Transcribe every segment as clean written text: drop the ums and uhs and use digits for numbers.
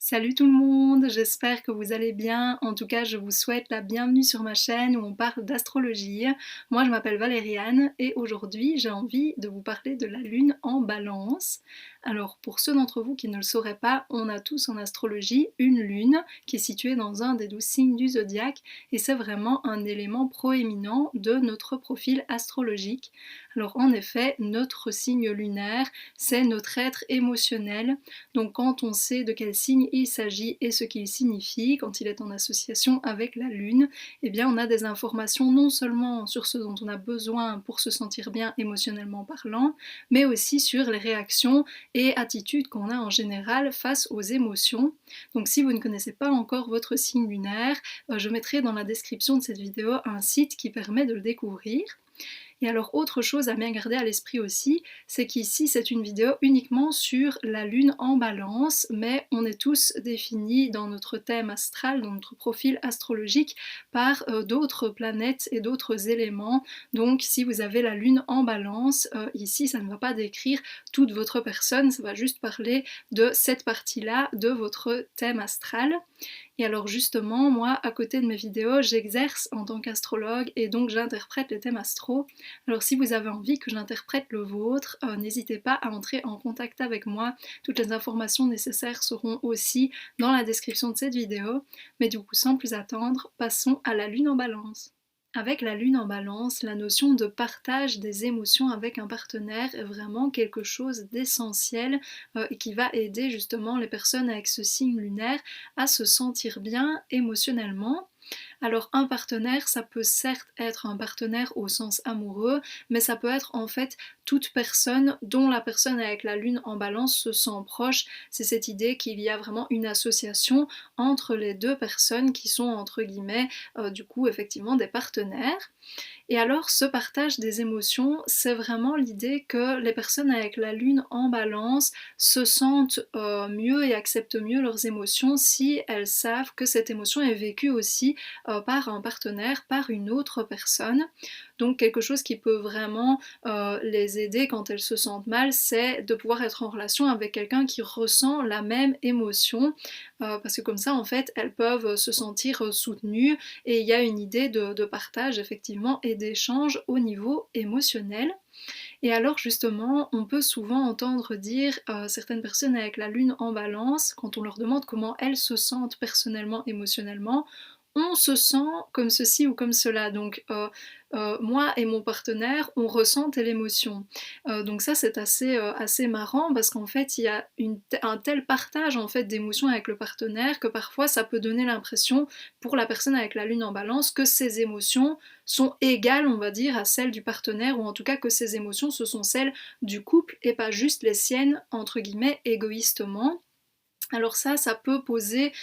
Salut tout le monde, j'espère que vous allez bien. En tout cas, je vous souhaite la bienvenue sur ma chaîne où on parle d'astrologie. Moi, je m'appelle Valériane et aujourd'hui, j'ai envie de vous parler de la Lune en Balance. Alors, pour ceux d'entre vous qui ne le sauraient pas, on a tous en astrologie une Lune qui est située dans un des 12 signes du zodiaque et c'est vraiment un élément proéminent de notre profil astrologique. Alors, en effet, notre signe lunaire, c'est notre être émotionnel. Donc, quand on sait de quel signe il s'agit et ce qu'il signifie quand il est en association avec la Lune, eh bien on a des informations non seulement sur ce dont on a besoin pour se sentir bien émotionnellement parlant, mais aussi sur les réactions et attitudes qu'on a en général face aux émotions. Donc si vous ne connaissez pas encore votre signe lunaire, je mettrai dans la description de cette vidéo un site qui permet de le découvrir. Et alors autre chose à bien garder à l'esprit aussi, c'est qu'ici c'est une vidéo uniquement sur la Lune en Balance, mais on est tous définis dans notre thème astral, dans notre profil astrologique, par d'autres planètes et d'autres éléments. Donc si vous avez la Lune en Balance, ici ça ne va pas décrire toute votre personne, ça va juste parler de cette partie-là de votre thème astral. Et alors justement, moi, à côté de mes vidéos, j'exerce en tant qu'astrologue et donc j'interprète les thèmes astro. Alors si vous avez envie que j'interprète le vôtre, n'hésitez pas à entrer en contact avec moi. Toutes les informations nécessaires seront aussi dans la description de cette vidéo. Mais du coup, sans plus attendre, passons à la Lune en Balance. Avec la Lune en Balance, la notion de partage des émotions avec un partenaire est vraiment quelque chose d'essentiel et qui va aider justement les personnes avec ce signe lunaire à se sentir bien émotionnellement. Alors un partenaire, ça peut certes être un partenaire au sens amoureux, mais ça peut être en fait toute personne dont la personne avec la Lune en Balance se sent proche. C'est cette idée qu'il y a vraiment une association entre les deux personnes qui sont entre guillemets du coup effectivement des partenaires. Et alors, ce partage des émotions, c'est vraiment l'idée que les personnes avec la Lune en Balance se sentent mieux et acceptent mieux leurs émotions si elles savent que cette émotion est vécue aussi par un partenaire, par une autre personne. Donc quelque chose qui peut vraiment les aider quand elles se sentent mal, c'est de pouvoir être en relation avec quelqu'un qui ressent la même émotion, parce que comme ça, en fait, elles peuvent se sentir soutenues et il y a une idée de partage, effectivement, et d'échange au niveau émotionnel. Et alors justement, on peut souvent entendre dire certaines personnes avec la Lune en Balance, quand on leur demande comment elles se sentent personnellement, émotionnellement, on se sent comme ceci ou comme cela. Donc moi et mon partenaire, on ressent telle émotion. Donc ça c'est assez marrant parce qu'en fait il y a un tel partage en fait d'émotions avec le partenaire que parfois ça peut donner l'impression pour la personne avec la Lune en Balance que ses émotions sont égales, on va dire, à celles du partenaire, ou en tout cas que ses émotions ce sont celles du couple et pas juste les siennes entre guillemets égoïstement. Alors ça peut poser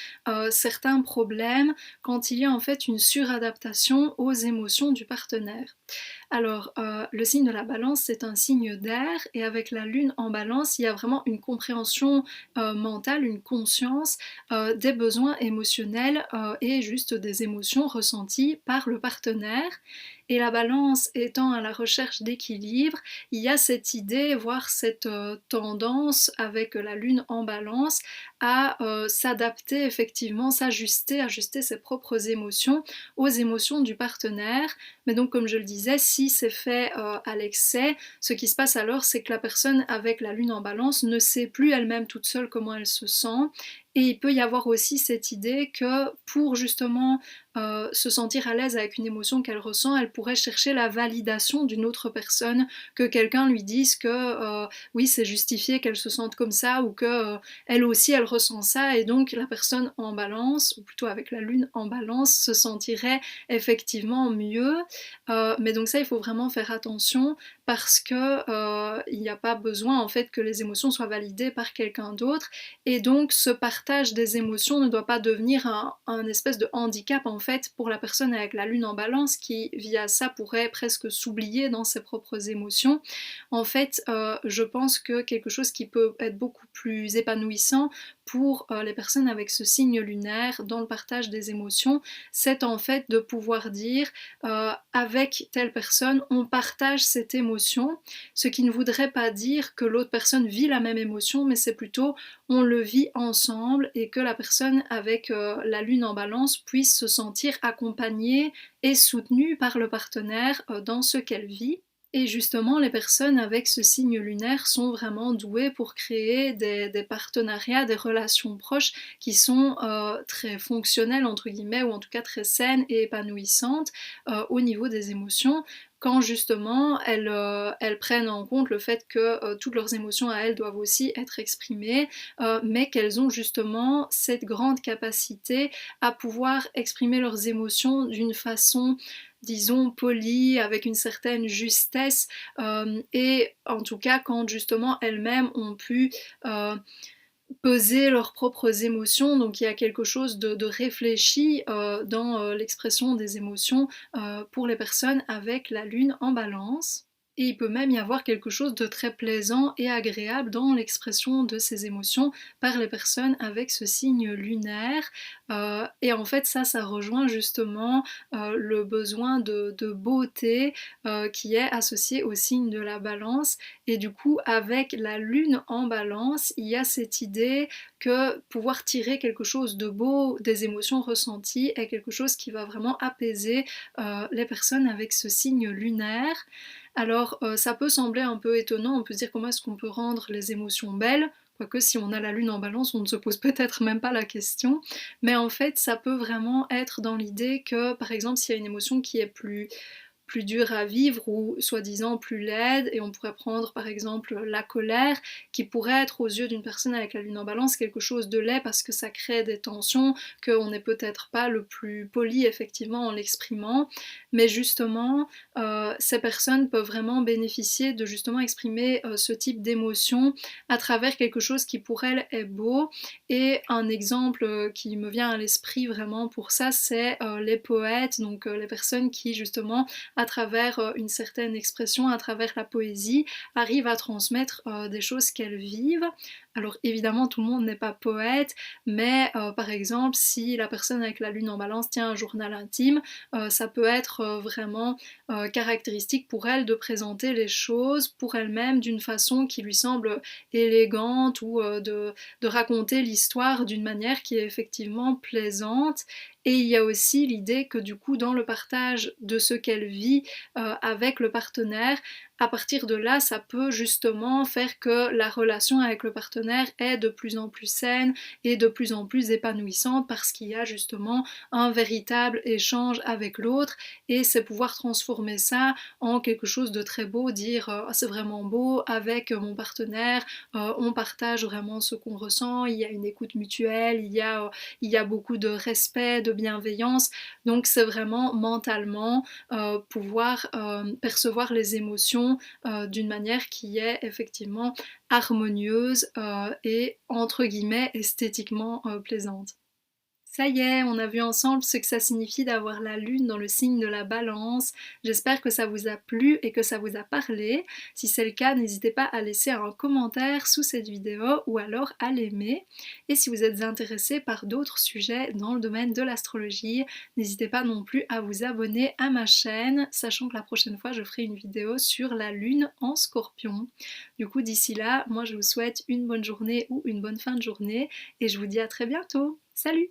certains problèmes quand il y a en fait une suradaptation aux émotions du partenaire. Alors, le signe de la Balance, c'est un signe d'air, et avec la Lune en Balance, il y a vraiment une compréhension mentale, une conscience des besoins émotionnels et juste des émotions ressenties par le partenaire. Et la Balance étant à la recherche d'équilibre, il y a cette idée, voire cette tendance avec la Lune en Balance à s'adapter effectivement, s'ajuster, ajuster ses propres émotions aux émotions du partenaire. Mais donc comme je le disais, si c'est fait à l'excès, ce qui se passe alors c'est que la personne avec la Lune en Balance ne sait plus elle-même toute seule comment elle se sent. Et il peut y avoir aussi cette idée que pour justement se sentir à l'aise avec une émotion qu'elle ressent, elle pourrait chercher la validation d'une autre personne, que quelqu'un lui dise que oui c'est justifié qu'elle se sente comme ça, ou que elle aussi elle ressent ça, et donc la personne en Balance, ou plutôt avec la Lune en Balance, se sentirait effectivement mieux. Mais donc ça il faut vraiment faire attention parce que il n'y a pas besoin en fait que les émotions soient validées par quelqu'un d'autre, et donc ce partage des émotions ne doit pas devenir un espèce de handicap en fait pour la personne avec la Lune en Balance qui via ça pourrait presque s'oublier dans ses propres émotions. En fait je pense que quelque chose qui peut être beaucoup plus épanouissant pour les personnes avec ce signe lunaire dans le partage des émotions, c'est en fait de pouvoir dire avec telle personne on partage cette émotion, ce qui ne voudrait pas dire que l'autre personne vit la même émotion, mais c'est plutôt on le vit ensemble et que la personne avec la lune en balance puisse se sentir accompagnée et soutenue par le partenaire dans ce qu'elle vit. Et justement, les personnes avec ce signe lunaire sont vraiment douées pour créer des partenariats, des relations proches qui sont très fonctionnelles, entre guillemets, ou en tout cas très saines et épanouissantes au niveau des émotions, quand justement elles prennent en compte le fait que toutes leurs émotions à elles doivent aussi être exprimées, mais qu'elles ont justement cette grande capacité à pouvoir exprimer leurs émotions d'une façon disons polie, avec une certaine justesse, et en tout cas quand justement elles-mêmes ont pu peser leurs propres émotions, donc il y a quelque chose de réfléchi dans l'expression des émotions pour les personnes avec la lune en balance. Et il peut même y avoir quelque chose de très plaisant et agréable dans l'expression de ces émotions par les personnes avec ce signe lunaire. Et en fait, ça rejoint justement le besoin de beauté qui est associé au signe de la balance. Et du coup, avec la lune en balance, il y a cette idée que pouvoir tirer quelque chose de beau des émotions ressenties est quelque chose qui va vraiment apaiser les personnes avec ce signe lunaire. Alors ça peut sembler un peu étonnant, on peut se dire comment est-ce qu'on peut rendre les émotions belles, quoique si on a la lune en balance, on ne se pose peut-être même pas la question, mais en fait ça peut vraiment être dans l'idée que par exemple s'il y a une émotion qui est plus dur à vivre ou soi-disant plus laide, et on pourrait prendre par exemple la colère qui pourrait être aux yeux d'une personne avec la lune en balance quelque chose de laid parce que ça crée des tensions, qu'on n'est peut-être pas le plus poli effectivement en l'exprimant, mais justement ces personnes peuvent vraiment bénéficier de justement exprimer ce type d'émotion à travers quelque chose qui pour elles est beau. Et un exemple qui me vient à l'esprit vraiment pour ça, c'est les poètes, donc les personnes qui justement à travers une certaine expression, à travers la poésie, arrivent à transmettre des choses qu'elles vivent. Alors évidemment tout le monde n'est pas poète, mais par exemple si la personne avec la lune en balance tient un journal intime, ça peut être vraiment caractéristique pour elle de présenter les choses pour elle-même d'une façon qui lui semble élégante ou de raconter l'histoire d'une manière qui est effectivement plaisante. Et il y a aussi l'idée que du coup dans le partage de ce qu'elle vit avec le partenaire, à partir de là ça peut justement faire que la relation avec le partenaire est de plus en plus saine et de plus en plus épanouissante parce qu'il y a justement un véritable échange avec l'autre, et c'est pouvoir transformer ça en quelque chose de très beau, dire oh, c'est vraiment beau avec mon partenaire, on partage vraiment ce qu'on ressent, il y a une écoute mutuelle, il y a beaucoup de respect, de bienveillance, donc c'est vraiment mentalement pouvoir percevoir les émotions d'une manière qui est effectivement harmonieuse et entre guillemets esthétiquement plaisante. Ça y est, on a vu ensemble ce que ça signifie d'avoir la lune dans le signe de la balance. J'espère que ça vous a plu et que ça vous a parlé. Si c'est le cas, n'hésitez pas à laisser un commentaire sous cette vidéo ou alors à l'aimer. Et si vous êtes intéressé par d'autres sujets dans le domaine de l'astrologie, n'hésitez pas non plus à vous abonner à ma chaîne, sachant que la prochaine fois je ferai une vidéo sur la lune en Scorpion. Du coup, d'ici là, moi je vous souhaite une bonne journée ou une bonne fin de journée et je vous dis à très bientôt. Salut!